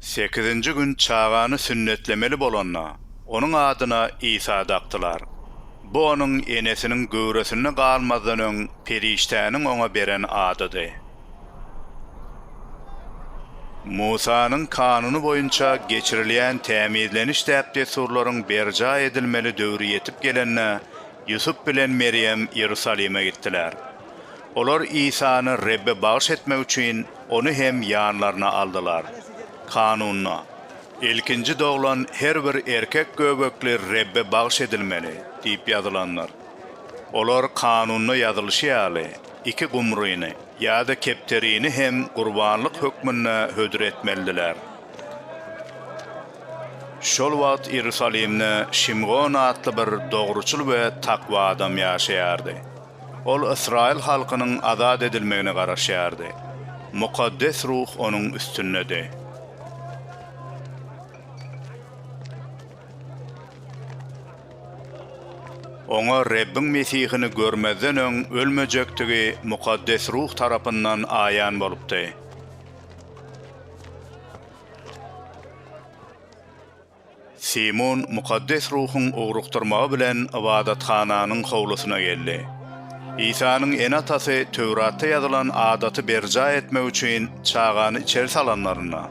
8-nji gün çağany sünnetlemeli bolanna, onun adyna İsa daktylar. Bu onun enesinin göwresini galmazdan öň periştäniň ona beren adydy. Musanyň kanuny boýunça geçirilýän tämizleniş däpdesurlaryň berja edilmeli döwri ýetip gelenne Yusuf bilen Meryem Ýerusalime gitdiler. Olar İsany Rebbe bagş etmek üçin onu hem ýanlaryna aldylar. Kanunyna ilkinji doglan her bir erkek göbekli Rebbe bagş edilmeli diýip ýazylanlar. Olar kanunyna ýazylşy ýaly iki gumruýny ýa-da kepterini hem gurbanlyk hökmüne hödür etmelidiler. Şol wagt Ýerusalimde Şimgon atly bir dogruçul we takwa adam ýaşaýardy. Ol Israil halkynyň azad edilmegine garaşýardy. Mukaddes ruh onuň üstünnedi. Oňa Rebbin Mesihini görmezden öň ölmejektigi mukaddes ruh tarapyndan aýan bolupdy. Simon mukaddes ruhun ugrukdurmagy bilen ibadathananyň howlusyna geldi. İsa'nın en atasy Tövratda ýazylan adaty berja etmek üçin çağany içeri salanlaryna.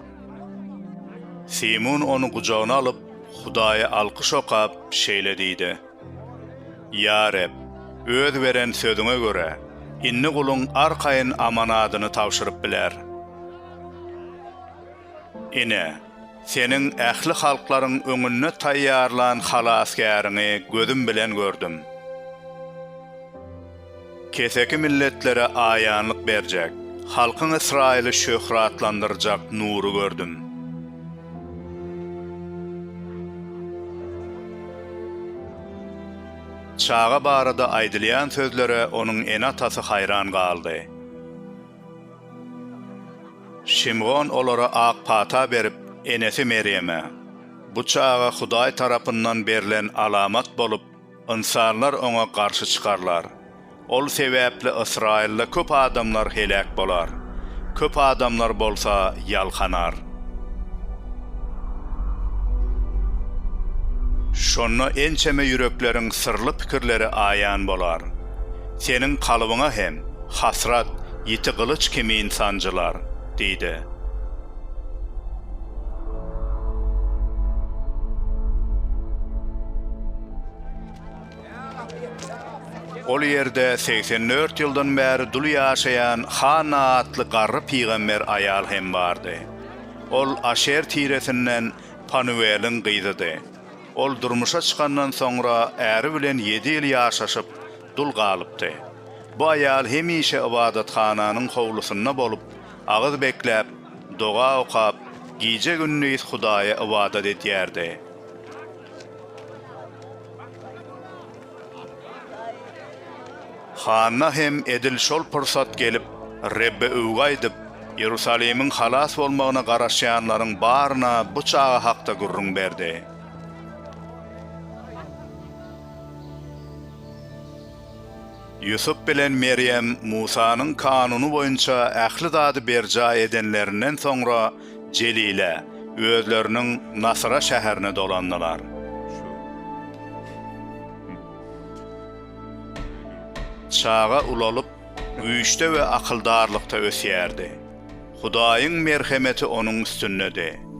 Simon onu gujagyna alyp Hudaýa alkyş okap şeýle diýdi: "Ya Reb, öz beren sözüňe göre, inni guluň arkaýyn amanadyny tawşyryp biler. Ine, seniň ähli halklaryň öňüne taýýarlan halaskäriňi gözüm bilen gördüm. Keseki milletlere aýanlyk berjek, halkyň Israili şöhratlandyrjak nury gördüm." Çağa barada aýdylýan sözlere onun en atasy hayran galdy. Şimgon olara ak pata berip enesi Meryem'e, bu çağa Hudaý tarapyndan berilen alamat bolup, insanlar ona karşı çıkarlar. Ol sebäpli Israilde köp adamlar helak bolar. Köp adamlar bolsa yalkanar. Şonna ençeme yürekleriň sırlı pikirleri aýan bolar. Senin kalıbyňa hem hasrat, ýiti kılıç kimi insancılar, diýdi. Ol ýerde 84 ýyldan bäri dul ýaşaýan Hana atly garry pigamber aýal hem bardy. Ol Aşer tiresinden Panuelin gyzydy. Ol durmuşa çıkandan sonra äri bilen 7 ýyl ýaşaşyp dul galypdy. Bu aýal hemişe ibadathananyň howlusyna bolup, agyz bekläp, doga okap, giýje günnüýiz Hudaýa ibadat edýärdi. Hanna hem edil şol pursat gelip, Rebbe öwgaýdyp, Ýerusalimiň halas bolmagyna garaşýanlaryň baryna bu çağa hakda gurrun berdi. Yusuf bilen Meryem Musanyň kanuny boýunça ähli zady berja edenlerinden soňra Jelile özleriniň Nasra şäherine dolandylar. Çağa ulalyp güýçde we akyldarlykda ösýärdi. Hudaýyň merhemeti onuň üstünnedi.